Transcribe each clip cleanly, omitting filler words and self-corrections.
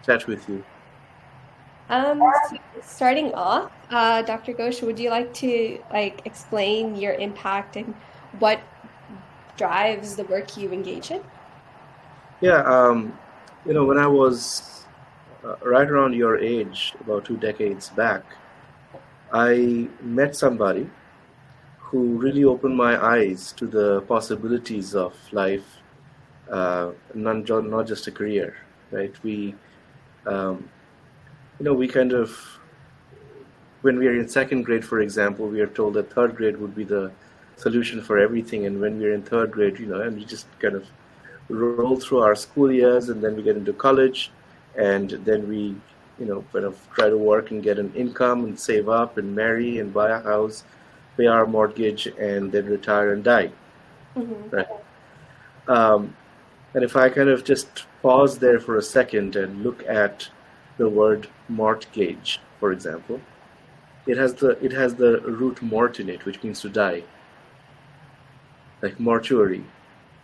chat with you. So starting off, Dr. Ghosh, would you like to explain your impact and what drives the work you engage in? Yeah, when I was right around your age, about 2 decades back, I met somebody who really opened my eyes to the possibilities of life, not just a career, right? Um, we kind of, when we are in second grade, for example, we are told that third grade would be the solution for everything. And when we're in third grade, and we just kind of roll through our school years, and then we get into college, and then we, kind of try to work and get an income and save up and marry and buy a house, pay our mortgage, and then retire and die, Hmm. right? Um, and if I kind of just pause there for a second and look at the word mortgage, for example, it has the root mort in it, which means to die, like mortuary,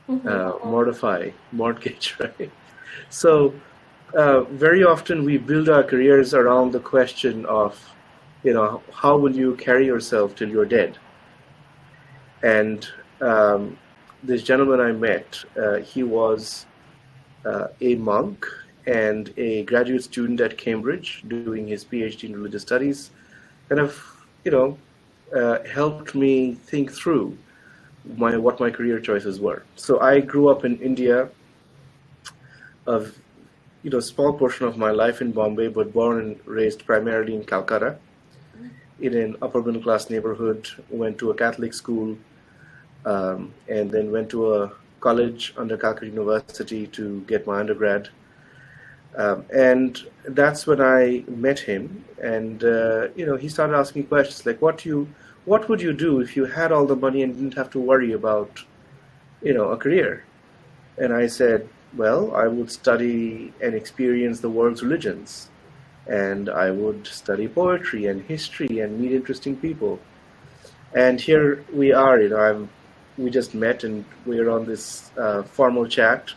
Hmm. mortify, mortgage, right? So very often we build our careers around the question of, how will you carry yourself till you're dead? And this gentleman I met, he was a monk and a graduate student at Cambridge doing his PhD in religious studies, kind of, helped me think through what my career choices were. So I grew up in India, a small portion of my life in Bombay, but born and raised primarily in Calcutta, in an upper middle class neighborhood. Went to a Catholic school, and then went to a college under Calcutta University to get my undergrad. And that's when I met him, and he started asking me questions like, what would you do if you had all the money and didn't have to worry about, a career? And I said, well, I would study and experience the world's religions, and I would study poetry and history and meet interesting people. And here we are, we just met and we're on this formal chat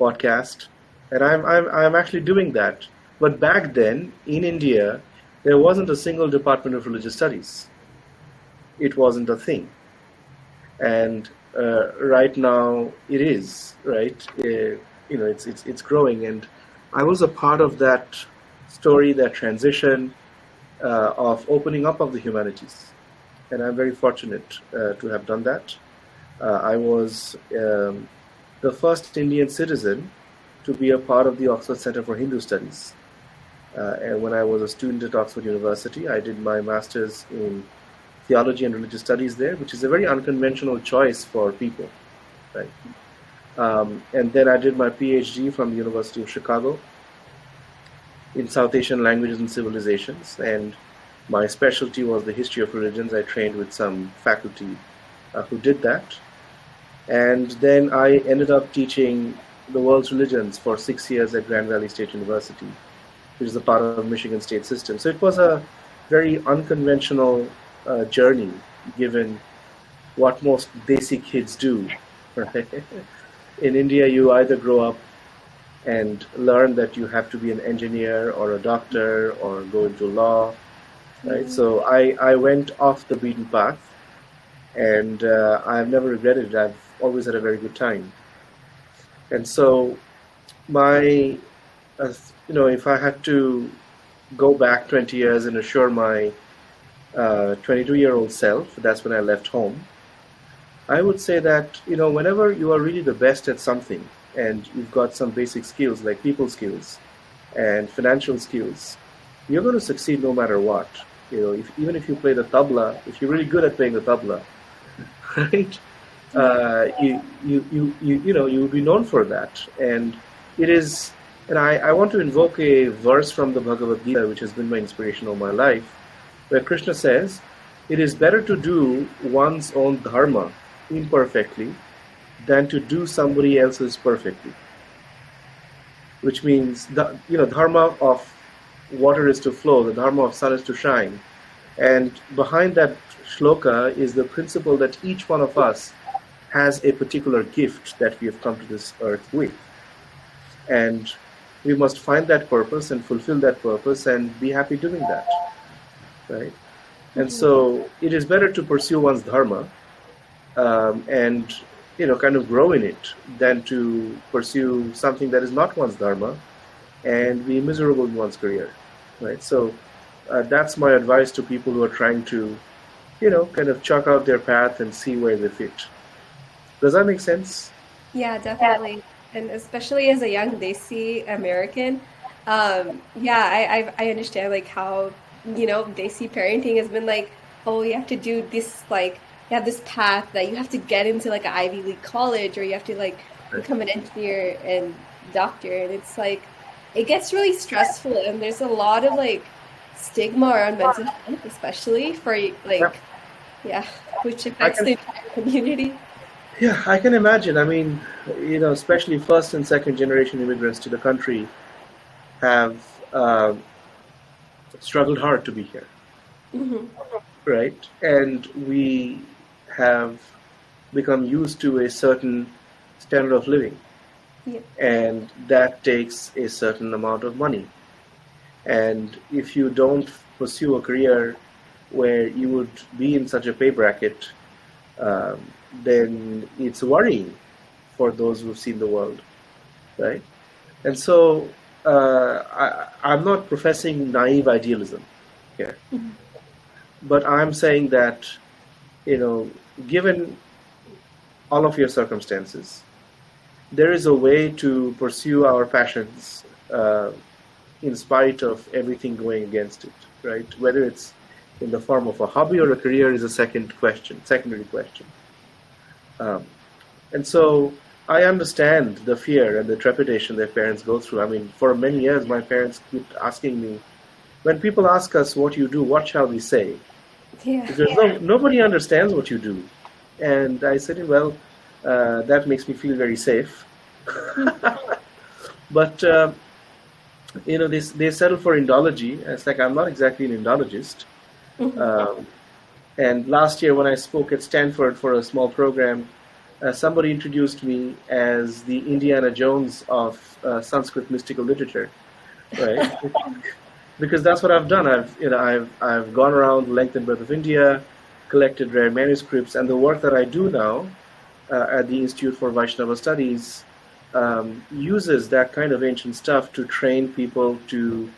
podcast, and I'm actually doing that. But back then in India, there wasn't a single department of religious studies. It wasn't a thing, and right now it is, right. It's growing, and I was a part of that story, that transition of opening up of the humanities, and I'm very fortunate to have done that. I was the first Indian citizen to be a part of the Oxford Center for Hindu Studies. And when I was a student at Oxford University, I did my master's in theology and religious studies there, which is a very unconventional choice for people, right? And then I did my PhD from the University of Chicago in South Asian languages and civilizations, and my specialty was the history of religions. I trained with some faculty who did that, and then I ended up teaching the world's religions for 6 years at Grand Valley State University, which is a part of Michigan State system. So it was a very unconventional journey, given what most basic kids do. Right? In India, you either grow up and learn that you have to be an engineer or a doctor or go into law, right? So I went off the beaten path, and I've never regretted it. I've always had a very good time. And so my, if I had to go back 20 years and assure my 22-year-old self, that's when I left home, I would say that, whenever you are really the best at something and you've got some basic skills like people skills and financial skills, you're going to succeed no matter what. Even if you play the tabla, if you're really good at playing the tabla, right? You will be known for that. And it is, and I want to invoke a verse from the Bhagavad Gita, which has been my inspiration all my life, where Krishna says, it is better to do one's own dharma imperfectly than to do somebody else's perfectly. Which means, dharma of water is to flow, the dharma of sun is to shine. And behind that shloka is the principle that each one of us has a particular gift that we have come to this earth with. And we must find that purpose and fulfill that purpose and be happy doing that, right? And Mhm. so it is better to pursue one's dharma and kind of grow in it than to pursue something that is not one's dharma and be miserable in one's career, right? So that's my advice to people who are trying to, kind of chalk out their path and see where they fit. Does that make sense? Yeah, definitely. And especially as a young Desi American, yeah, I understand like how, Desi parenting has been like, oh, you have to do this, like, you have this path that you have to get into like an Ivy League college, or you have to like Right. become an engineer and doctor. And it's like, it gets really stressful, and there's a lot of like stigma around mental health, especially for Yeah, like, yeah, which I affects can. the entire community. Yeah, I can imagine. I mean, especially first and second generation immigrants to the country have struggled hard to be here, Hmm. right? And we have become used to a certain standard of living, Yeah. and that takes a certain amount of money. And if you don't pursue a career where you would be in such a pay bracket, um, then it's worrying for those who've seen the world, right? And so I'm not professing naive idealism here, Mhm. but I'm saying that, you know, given all of your circumstances, there is a way to pursue our passions in spite of everything going against it, right? Whether it's in the form of a hobby or a career is a secondary question. Um, and so I understand the fear and the trepidation that parents go through. I mean, for many years, my parents keep asking me, when people ask us what you do, what shall we say? Yeah. Because nobody understands what you do. And I said, well, that makes me feel very safe. But they settle for Indology. It's like I'm not exactly an Indologist. Mhm. Um, and last year, when I spoke at Stanford for a small program, somebody introduced me as the Indiana Jones of Sanskrit mystical literature, right? Because that's what I've done. I've gone around the length and breadth of India, collected rare manuscripts, and the work that I do now at the Institute for Vaishnava Studies uses that kind of ancient stuff to train people to,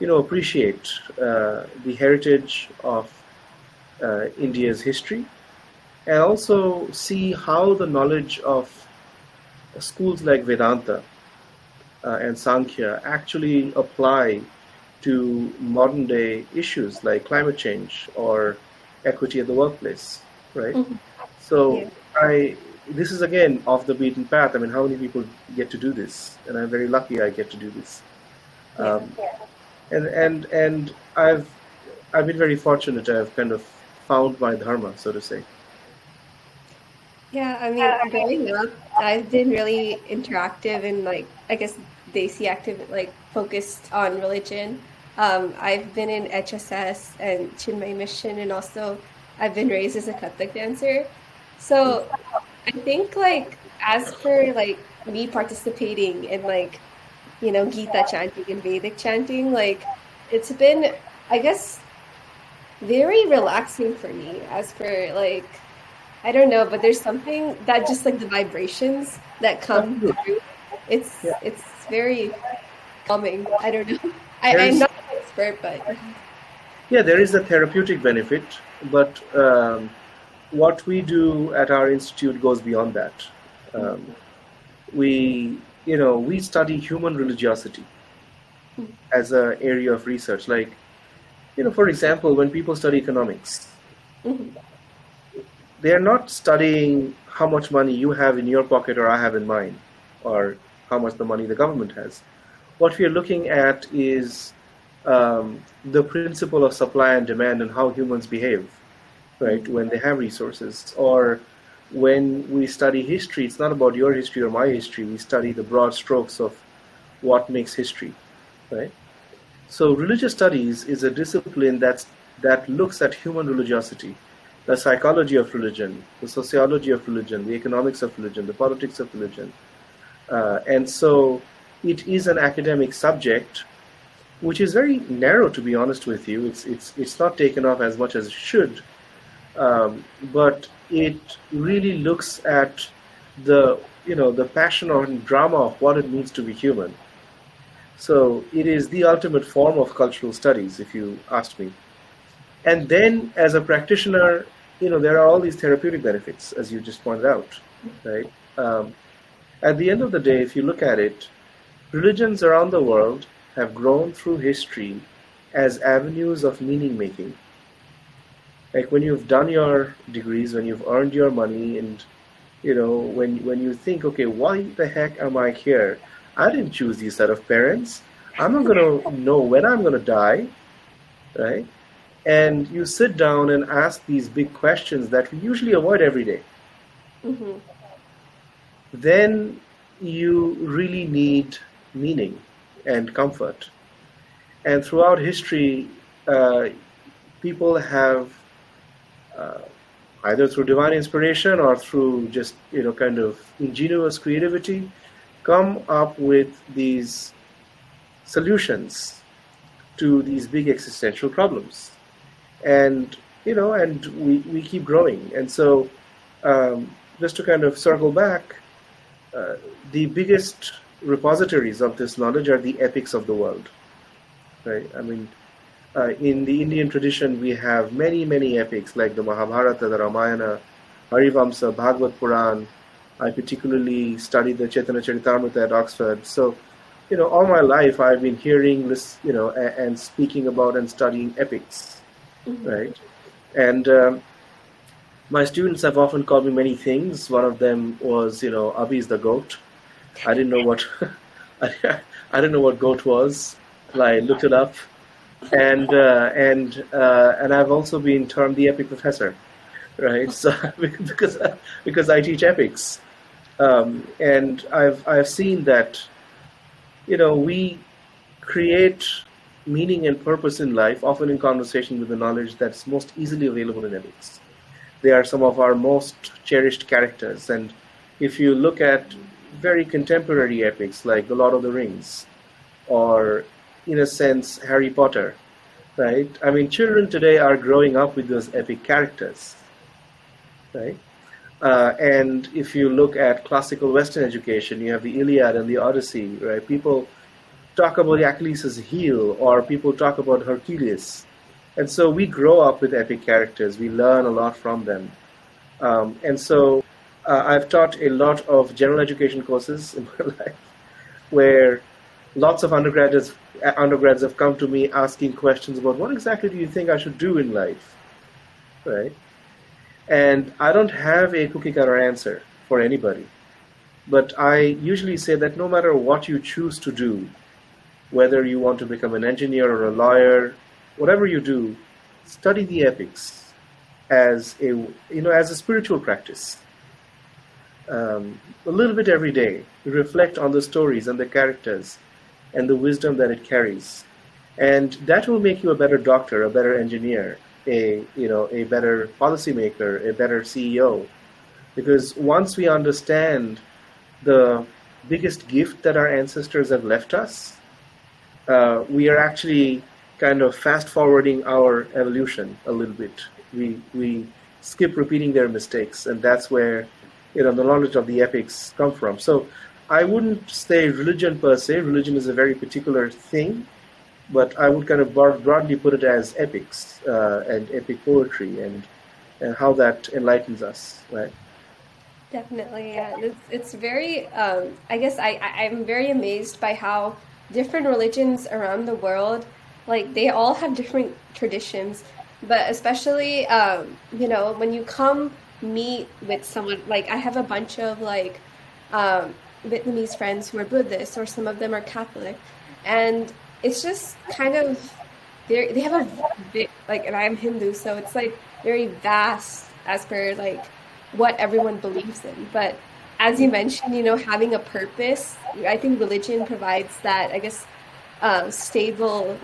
appreciate the heritage of India's history, and also see how the knowledge of schools like Vedanta and Sankhya actually apply to modern day issues like climate change or equity at the workplace, right? Mhm. So Yeah. I this is again off the beaten path. I mean, how many people get to do this? And I'm very lucky I get to do this. Yeah. Um, and I've been very fortunate. I've kind of found my dharma, so to say. Yeah, I mean, growing up, I've been really interactive and like I guess Desi active, like focused on religion. I've been in HSS and Chinmay Mission, and also I've been raised as a Kathak dancer. So I think like as for like me participating in like, Gita chanting and Vedic chanting, like it's been, I guess, very relaxing for me as for like, I don't know, but there's something that just like the vibrations that come Absolutely. through. Yeah. It's very calming. I don't know. There I'm is not an expert, but Yeah, there is a therapeutic benefit, but what we do at our institute goes beyond that. Um, we study human religiosity as an area of research. Like, for example, when people study economics, Mhm. they are not studying how much money you have in your pocket or I have in mine, or how much the money the government has. What we are looking at is the principle of supply and demand and how humans behave, right, when they have resources. Or when we study history, it's not about your history or my history. We study the broad strokes of what makes history, right? So religious studies is a discipline that looks at human religiosity, the psychology of religion, the sociology of religion, the economics of religion, the politics of religion. And so it is an academic subject, which is very narrow, to be honest with you. It's not taken off as much as it should, but it really looks at the passion or drama of what it means to be human. So it is the ultimate form of cultural studies, if you asked me. And then, as a practitioner, there are all these therapeutic benefits, as you just pointed out, right? At the end of the day, if you look at it, religions around the world have grown through history as avenues of meaning making. Like when you've done your degrees, when you've earned your money, and when you think, okay, why the heck am I here? I didn't choose these set of parents. I'm not going to know when I'm going to die, right? And you sit down and ask these big questions that we usually avoid every day. Mm-hmm. Then you really need meaning and comfort. And throughout history, people have, either through divine inspiration or through just kind of ingenious creativity, come up with these solutions to these big existential problems. And we keep growing. And so, just to kind of circle back, the biggest repositories of this knowledge are the epics of the world, right? I mean, in the Indian tradition, we have many, many epics like the Mahabharata, the Ramayana, Harivamsa, Bhagavad Puran. I particularly studied the Chaitanya Charitamrita at Oxford. So, all my life I've been hearing this, and speaking about and studying epics, Mm-hmm. right? And my students have often called me many things. One of them was, Abhi's the goat. I didn't know what I didn't know what goat was. I looked it up, and I've also been termed the epic professor, right? So because I teach epics, and I've seen that we create meaning and purpose in life, often in conversation with the knowledge that's most easily available in epics. They are some of our most cherished characters, and if you look at very contemporary epics like The Lord of the Rings, or in a sense Harry Potter, right? I mean, children today are growing up with those epic characters, right? And if you look at classical Western education, you have the Iliad and the Odyssey, right? People talk about Achilles' heel, or people talk about Hercules. And so we grow up with epic characters. We learn a lot from them. And so I've taught a lot of general education courses in my life, where lots of undergrads have come to me asking questions about what exactly do you think I should do in life, right? And I don't have a cookie cutter answer for anybody. But I usually say that no matter what you choose to do, whether you want to become an engineer or a lawyer, whatever you do, study the epics as a spiritual practice. A little bit every day, reflect on the stories and the characters and the wisdom that it carries, and that will make you a better doctor, a better engineer, a better policymaker, a better CEO. Because once we understand the biggest gift that our ancestors have left us, we are actually kind of fast forwarding our evolution a little bit. We skip repeating their mistakes, and that's where the knowledge of the epics come from. So I wouldn't say religion per se. Religion is a very particular thing, but I would kind of broadly put it as epics and epic poetry and how that enlightens us, right? Definitely, yeah. It's very, I guess I'm very amazed by how different religions around the world, like they all have different traditions, but especially, when you come meet with someone, like I have a bunch of Vietnamese friends who are Buddhist, or some of them are Catholic, and it's just kind of, they have a big, and I'm Hindu, so it's like very vast as per what everyone believes in. But as you mentioned, having a purpose, I think religion provides that, I guess, stable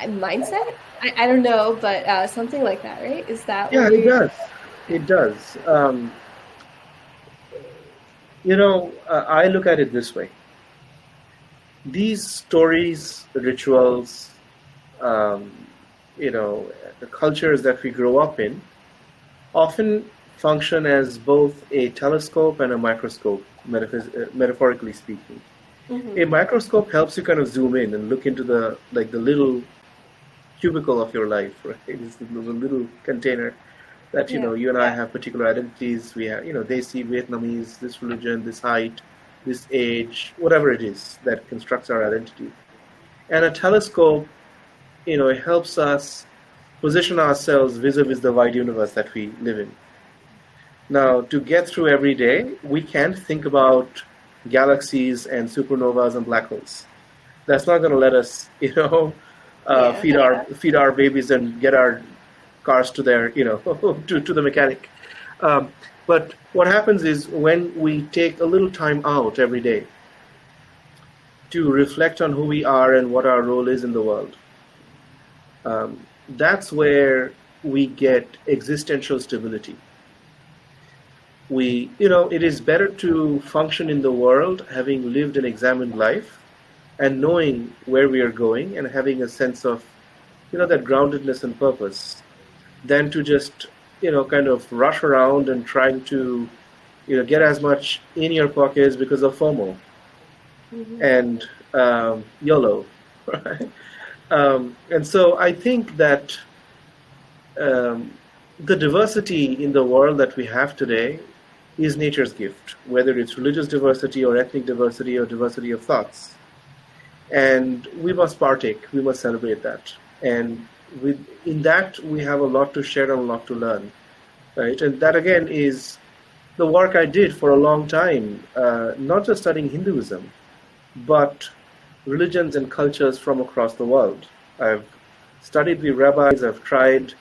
mindset. I don't know, but something like that, right? Is that Yeah, what it you're... does. It does. I look at it this way. these stories, rituals, um, the cultures that we grow up in often function as both a telescope and a microscope, metaphorically speaking. A Mm-hmm. microscope helps you kind of zoom in and look into the little cubicle of your life, right? It's the little container that Yeah. you and I have particular identities. We have, Desi, Vietnamese, this religion, this height, this age, whatever it is that constructs our identity. And a telescope, it helps us position ourselves vis-a-vis the wide universe that we live in. Now, to get through every day, we can't think about galaxies and supernovas and black holes. That's not going to let us, Yeah. feed our babies and get our cars to their, to the mechanic. But what happens is when we take a little time out every day to reflect on who we are and what our role is in the world, that's where we get existential stability. It is better to function in the world having lived an examined life and knowing where we are going and having a sense of, that groundedness and purpose than to just, kind of rush around and trying to, get as much in your pockets because of FOMO Mm-hmm. and YOLO, right? And so I think that um, the diversity in the world that we have today is nature's gift, whether it's religious diversity or ethnic diversity or diversity of thoughts. And we must partake, we must celebrate that. And in that, we have a lot to share and a lot to learn, right? And that again is the work I did for a long time, not just studying Hinduism, but religions and cultures from across the world. I've studied the rabbis, I've tried,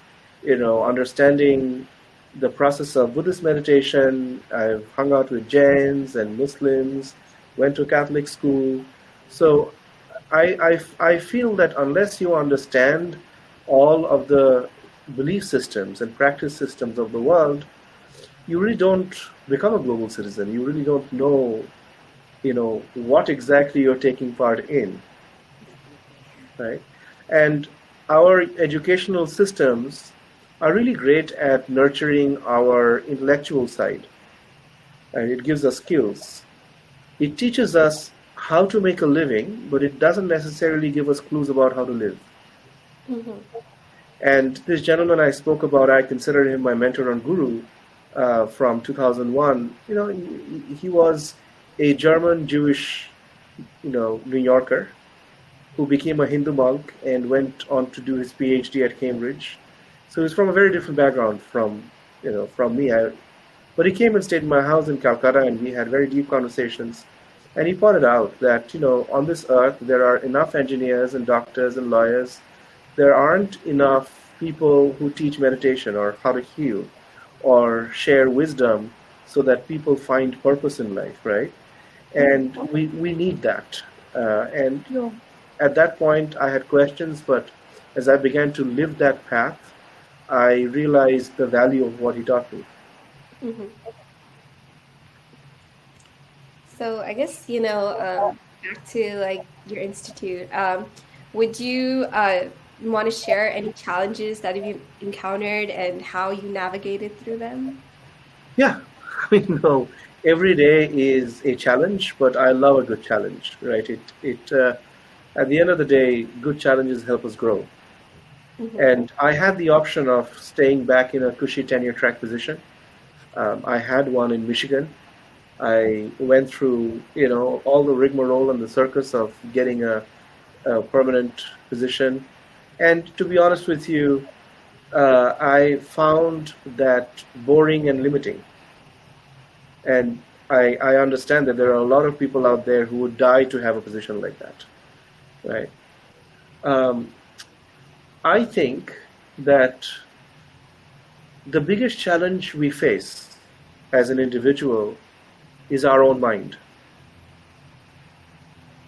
understanding the process of Buddhist meditation. I've hung out with Jains and Muslims, went to Catholic school. So I feel that unless you understand all of the belief systems and practice systems of the world, you really don't become a global citizen. You really don't know, what exactly you're taking part in, right? And our educational systems are really great at nurturing our intellectual side, and it gives us skills. It teaches us how to make a living, but it doesn't necessarily give us clues about how to live. Mm-hmm. And this gentleman I spoke about, I consider him my mentor and guru from 2001. He was a German Jewish, New Yorker who became a Hindu monk and went on to do his PhD at Cambridge. So he's from a very different background from me. But he came and stayed in my house in Calcutta, and we had very deep conversations. And he pointed out that, on this earth, there are enough engineers and doctors and lawyers. There aren't enough people who teach meditation or how to heal or share wisdom so that people find purpose in life, right? And we need that. And, at that point, I had questions, but as I began to live that path, I realized the value of what he taught me. Mm-hmm. So I guess, back to like your institute, would you want to share any challenges that you encountered and how you navigated through them? Yeah, I mean, no, every day is a challenge, but I love a good challenge, right? At the end of the day, good challenges help us grow. Mm-hmm. And I had the option of staying back in a cushy tenure track position. I had one in Michigan. I went through, all the rigmarole and the circus of getting a permanent position. And to be honest with you, I found that boring and limiting. And I understand that there are a lot of people out there who would die to have a position like that, right? Um, I think that the biggest challenge we face as an individual is our own mind.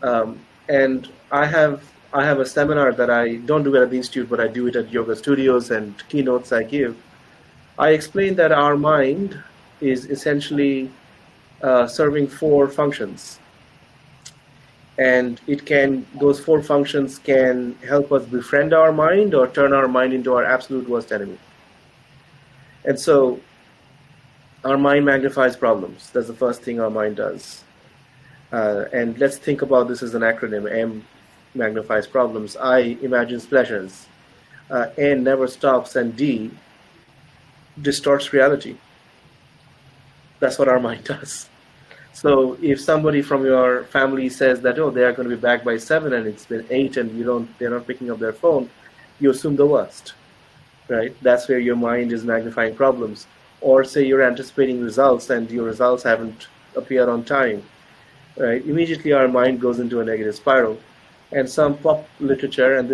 And I have a seminar that I don't do it at the institute, but I do it at yoga studios and keynotes I give. I explain that our mind is essentially serving four functions. And those four functions can help us befriend our mind or turn our mind into our absolute worst enemy. And so our mind magnifies problems. That's the first thing our mind does. And let's think about this as an acronym. M magnifies problems. I imagines pleasures. N never stops. And D distorts reality. That's what our mind does. So if somebody from your family says that, oh, they are going to be back by 7 and it's been 8 and they're not picking up their phone, you assume the worst, right? That's where your mind is magnifying problems. Or say you're anticipating results and your results haven't appeared on time, right? Immediately our mind goes into a negative spiral. And some pop literature, and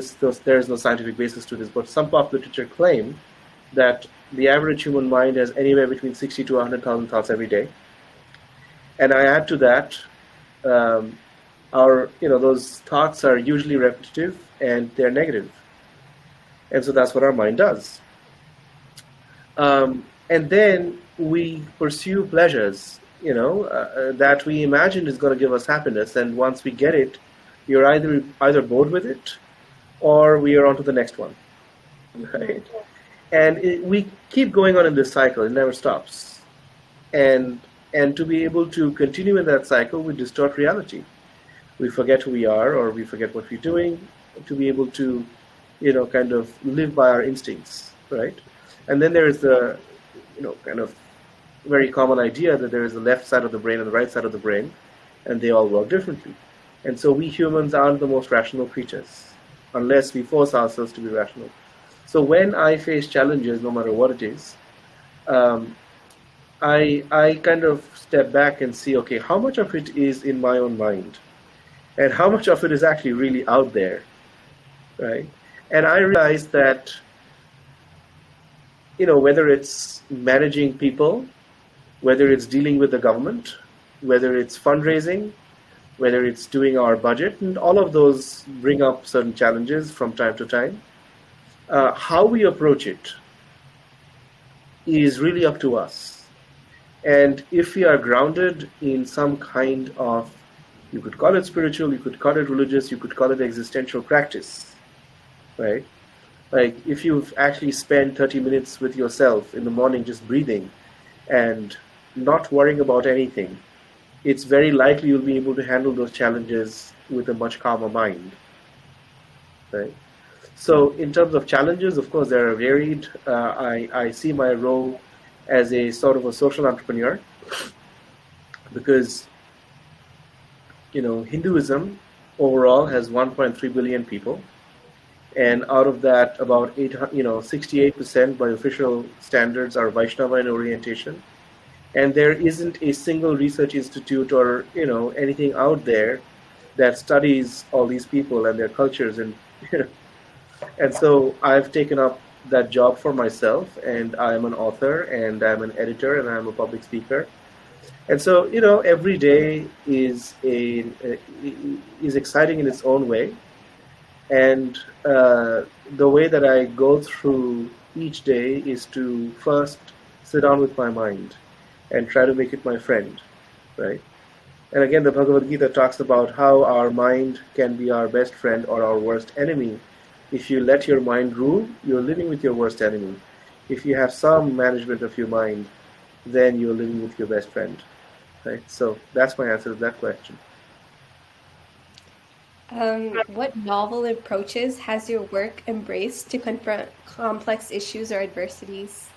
there is no scientific basis to this, but some pop literature claim that the average human mind has anywhere between 60 to 100,000 thoughts every day. And I add to that, those thoughts are usually repetitive and they're negative. And so that's what our mind does. And then we pursue pleasures, that we imagine is going to give us happiness. And once we get it, you're either bored with it or we are on to the next one, right? And we keep going on in this cycle. It never stops. And to be able to continue in that cycle, we distort reality. We forget who we are, or we forget what we're doing, to be able to, kind of live by our instincts, right? And then there is the, kind of very common idea that there is the left side of the brain and the right side of the brain, and they all work differently. And so we humans aren't the most rational creatures, unless we force ourselves to be rational. So when I face challenges, no matter what it is, I kind of step back and see, okay, how much of it is in my own mind? And how much of it is actually really out there, right? And I realize that, whether it's managing people, whether it's dealing with the government, whether it's fundraising, whether it's doing our budget, and all of those bring up certain challenges from time to time. How we approach it is really up to us. And if we are grounded in some kind of, you could call it spiritual, you could call it religious, you could call it existential practice, right? Like if you've actually spent 30 minutes with yourself in the morning just breathing and not worrying about anything, it's very likely you'll be able to handle those challenges with a much calmer mind, right? So in terms of challenges, of course, they are varied. I see my role as a sort of a social entrepreneur because, Hinduism overall has 1.3 billion people. And out of that, about 68% by official standards are Vaishnava in orientation. And there isn't a single research institute or, anything out there that studies all these people and their cultures. And, and so I've taken up that job for myself, and I'm an author, and I'm an editor, and I'm a public speaker. And so, every day is exciting in its own way. And the way that I go through each day is to first sit down with my mind and try to make it my friend, right? And again, the Bhagavad Gita talks about how our mind can be our best friend or our worst enemy. If you let your mind rule, you're living with your worst enemy. If you have some management of your mind, then you're living with your best friend, right? So that's my answer to that question. What novel approaches has your work embraced to confront complex issues or adversities?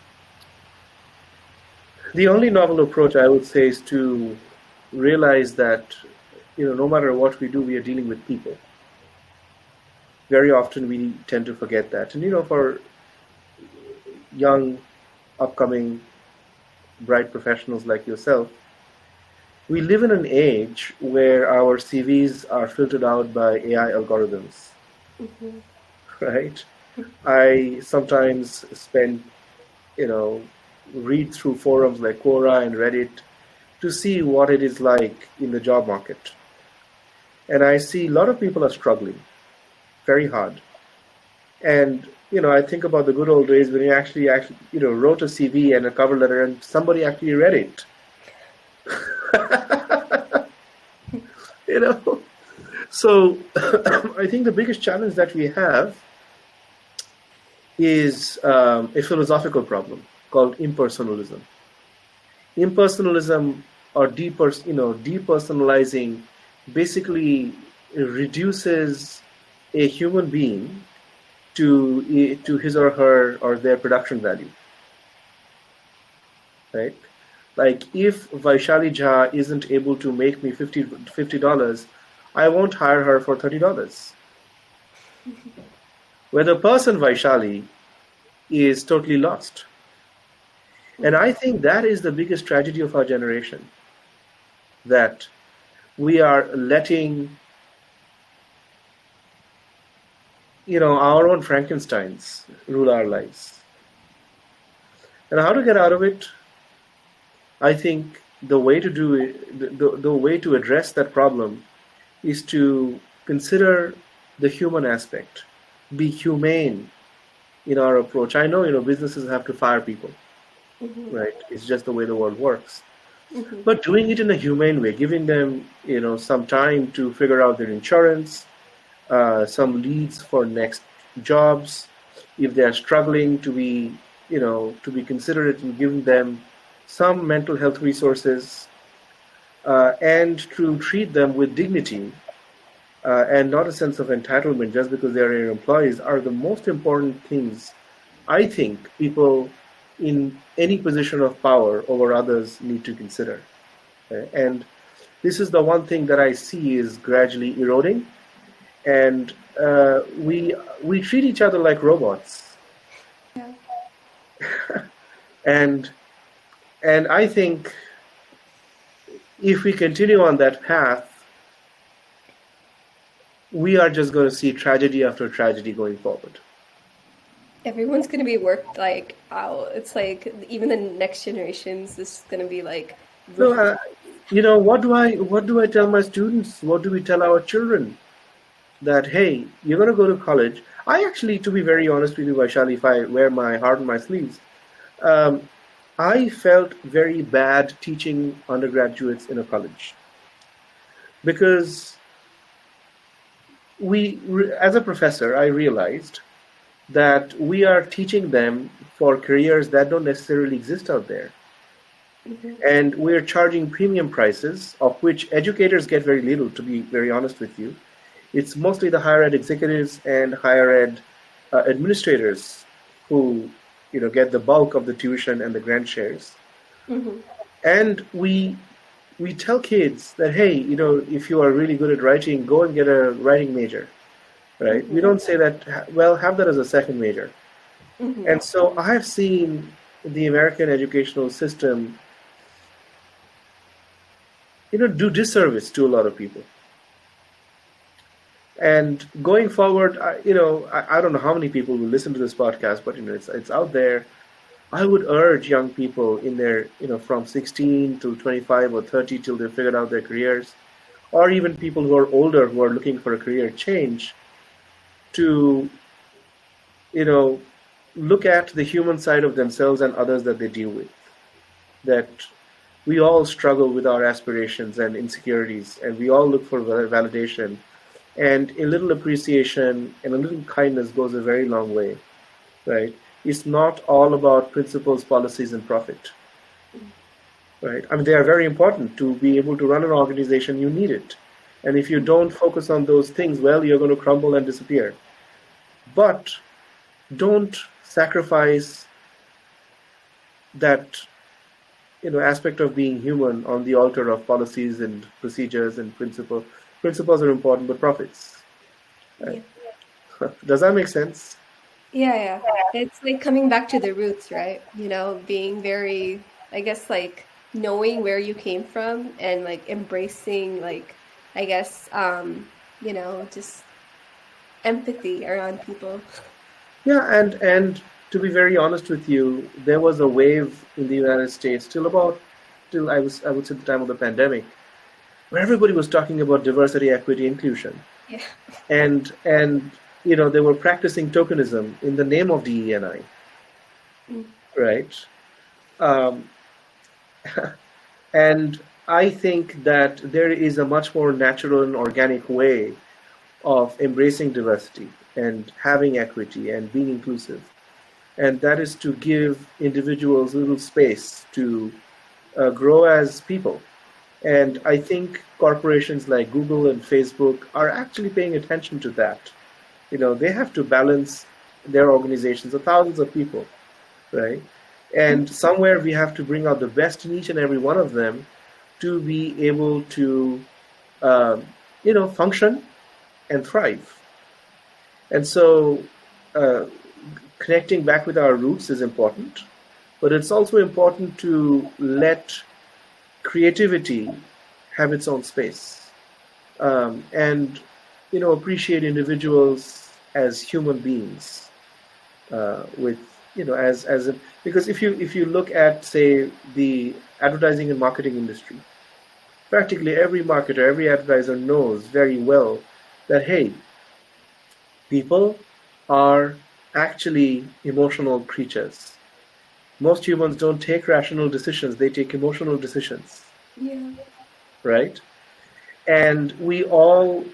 The only novel approach I would say is to realize that, no matter what we do, we are dealing with people. Very often we tend to forget that. And, for young, upcoming, bright professionals like yourself, we live in an age where our CVs are filtered out by AI algorithms, right? I sometimes read through forums like Quora and Reddit to see what it is like in the job market. And I see a lot of people are struggling very hard. And, I think about the good old days when you actually wrote a CV and a cover letter and somebody actually read it. So I think the biggest challenge that we have is a philosophical problem called impersonalism. Impersonalism or depersonalizing basically reduces a human being to his or her or their production value, right? Like if Vaishali Jha isn't able to make me $50, I won't hire her for $30. Where the person Vaishali is totally lost. And I think that is the biggest tragedy of our generation, that we are letting, our own Frankensteins rule our lives. And how to get out of it? I think the way to do it, the way to address that problem is to consider the human aspect, be humane in our approach. I know, businesses have to fire people, right? It's just the way the world works. But doing it in a humane way, giving them, some time to figure out their insurance, some leads for next jobs. If they are struggling, to be considerate in giving them some mental health resources, and to treat them with dignity, and not a sense of entitlement just because they are your employees, are the most important things I think people in any position of power over others need to consider. And this is the one thing that I see is gradually eroding, and we treat each other like robots. Yeah. and I think if we continue on that path, we are just going to see tragedy after tragedy going forward. Everyone's going to be worked like out. It's like even the next generations is going to be like. So, what do I tell my students? What do we tell our children? That, hey, you're going to go to college. I actually, to be very honest with you, Vaishali, if I wear my heart on my sleeves, I felt very bad teaching undergraduates in a college, because as a professor, I realized that we are teaching them for careers that don't necessarily exist out there. And we're charging premium prices, of which educators get very little, to be very honest with you. It's mostly the higher ed executives and higher ed administrators who get the bulk of the tuition and the grant shares. And we tell kids that, hey, if you are really good at writing, go and get a writing major, right? We don't say that, well, have that as a second major. And so I have seen the American educational system, do disservice to a lot of people. And going forward, I don't know how many people will listen to this podcast, but it's out there. I would urge young people in their, from 16 to 25 or 30 till they've figured out their careers, or even people who are older who are looking for a career change, to, look at the human side of themselves and others that they deal with. That we all struggle with our aspirations and insecurities, and we all look for validation. And a little appreciation and a little kindness goes a very long way, right? It's not all about principles, policies, and profit, right? I mean, they are very important. To be able to run an organization, you need it. And if you don't focus on those things, well, you're going to crumble and disappear. But don't sacrifice that, aspect of being human on the altar of policies and procedures and principles. Principles are important, but profits. Right? Yeah. Does that make sense? Yeah. It's like coming back to the roots, right? Being very, I guess, like knowing where you came from and like embracing, like, I guess, just empathy around people. Yeah, and to be very honest with you, there was a wave in the United States till I would say the time of the pandemic, where everybody was talking about diversity, equity, inclusion. Yeah. And they were practicing tokenism in the name of DE&I, right? And I think that there is a much more natural and organic way of embracing diversity and having equity and being inclusive. And that is to give individuals a little space to grow as people. And I think corporations like Google and Facebook are actually paying attention to that. They have to balance their organizations of thousands of people, right? And somewhere we have to bring out the best in each and every one of them to be able to, um, function and thrive. And so, uh, connecting back with our roots is important, but it's also important to let creativity have its own space, and appreciate individuals as human beings, with as a, because if you look at, say, the advertising and marketing industry, practically every marketer, every advertiser knows very well that, hey, people are actually emotional creatures. Most humans don't take rational decisions, they take emotional decisions, Yeah. right? And we all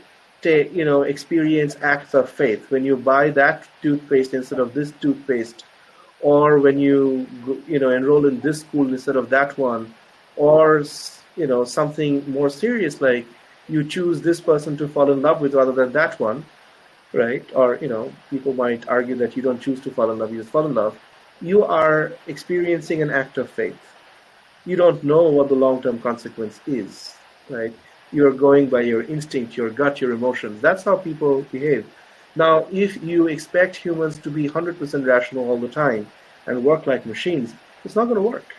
experience acts of faith when you buy that toothpaste instead of this toothpaste, or when you enroll in this school instead of that one, or something more serious like you choose this person to fall in love with rather than that one, right? Or people might argue that you don't choose to fall in love, you just fall in love. You are experiencing an act of faith. You don't know what the long-term consequence is, right? You're going by your instinct, your gut, your emotions. That's how people behave. Now, if you expect humans to be 100% rational all the time and work like machines, it's not going to work.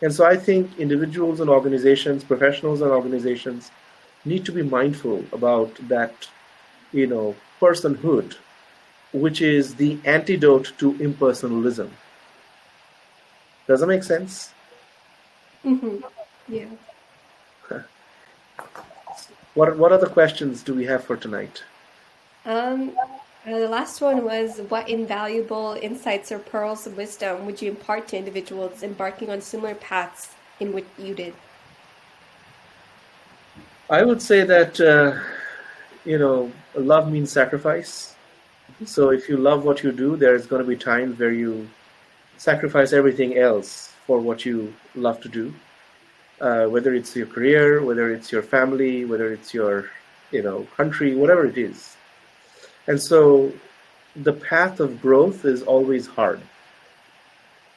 And so I think individuals and organizations, professionals and organizations, need to be mindful about that, personhood, which is the antidote to impersonalism. Does that make sense? Hmm. Yeah. What other questions do we have for tonight? Um, the last one was, what invaluable insights or pearls of wisdom would you impart to individuals embarking on similar paths in which you did? I would say that love means sacrifice. So if you love what you do, there's going to be times where you sacrifice everything else for what you love to do. Whether it's your career, whether it's your family, whether it's your country, whatever it is. And so the path of growth is always hard,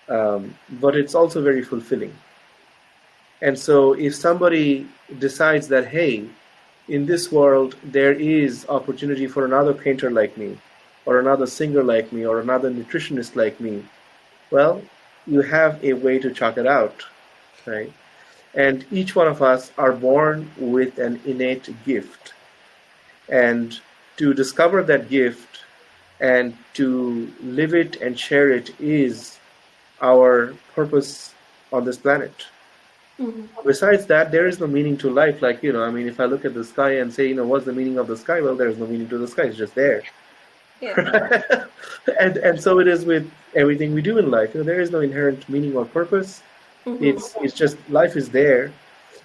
but it's also very fulfilling. And so if somebody decides that, hey, in this world there is opportunity for another painter like me, or another singer like me, or another nutritionist like me, well, you have a way to chalk it out, right? And each one of us are born with an innate gift. And to discover that gift and to live it and share it is our purpose on this planet. Hmm. Besides that, there is no meaning to life. Like, if I look at the sky and say, what's the meaning of the sky? Well, there is no meaning to the sky. It's just there. Yeah. And so it is with everything we do in life. There is no inherent meaning or purpose. Hmm. It's just life is there.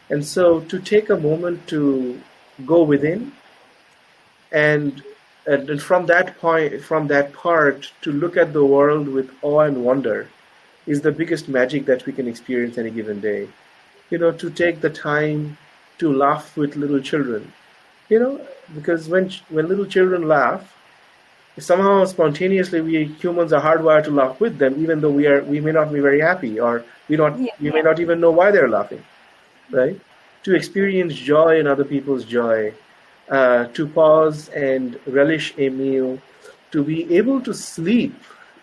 And so to take a moment to go within, and and from that point, from that part, to look at the world with awe and wonder is the biggest magic that we can experience any given day. To take the time to laugh with little children. Because when little children laugh, somehow spontaneously we humans are hardwired to laugh with them, even though we may not be very happy, or Yeah. we may not even know why they're laughing, right? To experience joy in other people's joy, to pause and relish a meal, to be able to sleep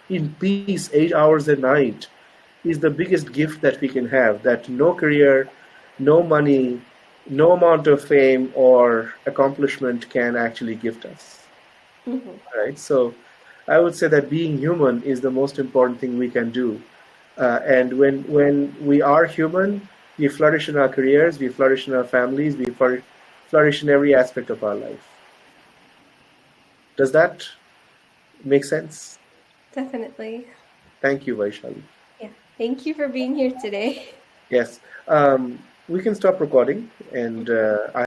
in peace 8 hours a night is the biggest gift that we can have, that no career, no money, no amount of fame or accomplishment can actually gift us, Hmm. right? So I would say that being human is the most important thing we can do. And when we are human, we flourish in our careers, we flourish in our families, we flourish in every aspect of our life. Does that make sense? Definitely. Thank you, Vaishali. Yeah. Thank you for being here today. Yes. We can stop recording, and I